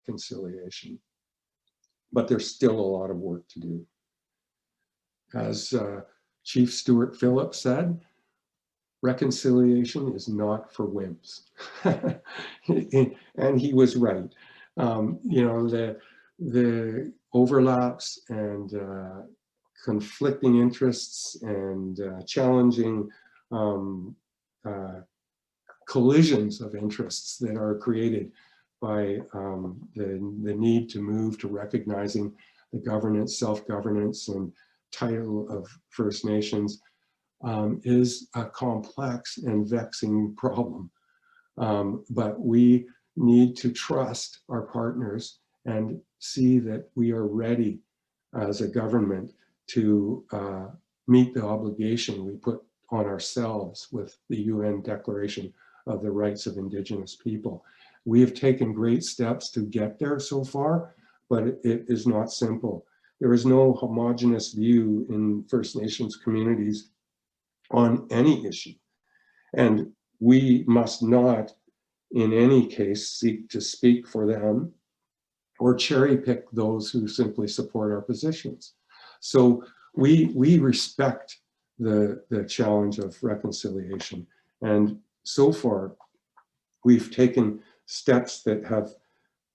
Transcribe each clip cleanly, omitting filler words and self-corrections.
reconciliation. But there's still a lot of work to do. As Chief Stuart Phillips said, reconciliation is not for wimps. And he was right. You know, the overlaps and conflicting interests and challenging collisions of interests that are created by the need to move to recognizing the governance, self-governance, and title of First Nations is a complex and vexing problem. But we need to trust our partners and see that we are ready as a government to meet the obligation we put on ourselves with the UN Declaration of the Rights of Indigenous People. We have taken great steps to get there so far, but it is not simple. There is no homogeneous view in First Nations communities on any issue. And we must not, in any case, seek to speak for them or cherry pick those who simply support our positions. So we respect the challenge of reconciliation. And so far, we've taken steps that have,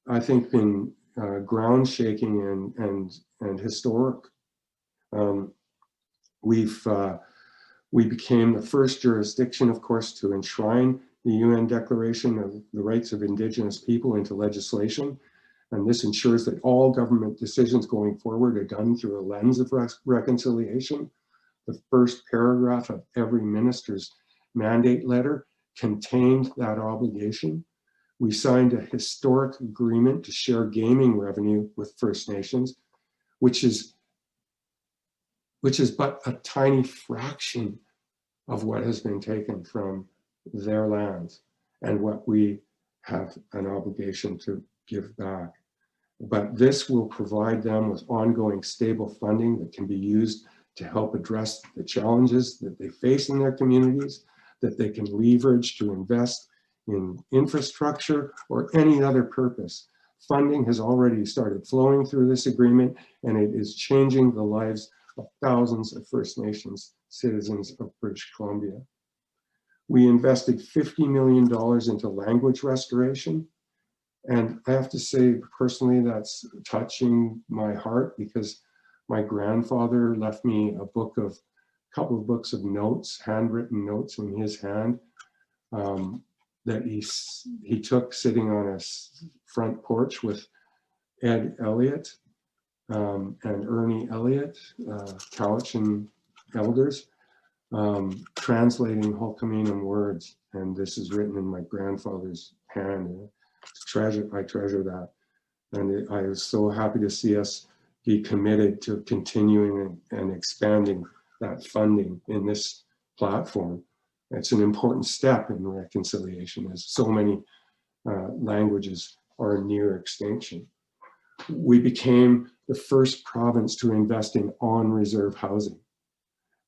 I think, been ground shaking and historic. We became the first jurisdiction, of course, to enshrine the UN Declaration of the Rights of Indigenous People into legislation. And this ensures that all government decisions going forward are done through a lens of reconciliation. The first paragraph of every minister's mandate letter contained that obligation. We signed a historic agreement to share gaming revenue with First Nations, which is but a tiny fraction of what has been taken from their lands and what we have an obligation to give back. But this will provide them with ongoing stable funding that can be used to help address the challenges that they face in their communities, that they can leverage to invest in infrastructure or any other purpose. Funding has already started flowing through this agreement, and it is changing the lives of thousands of First Nations citizens of British Columbia. We invested $50 million into language restoration. And I have to say, personally, that's touching my heart because my grandfather left me a couple of books of notes, handwritten notes in his hand that he took sitting on a front porch with Ed Elliott and Ernie Elliott, Cowichan elders, translating Hulkaminam words. And this is written in my grandfather's hand. I treasure that. And I was so happy to see us be committed to continuing and expanding that funding in this platform. It's an important step in reconciliation, as so many languages are near extinction. We became the first province to invest in on-reserve housing.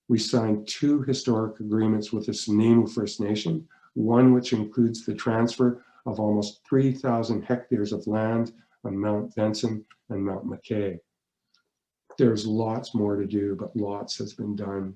We signed 2 historic agreements with the Nanaimo First Nation, one which includes the transfer of almost 3,000 hectares of land on Mount Benson and Mount McKay. There's lots more to do, but lots has been done.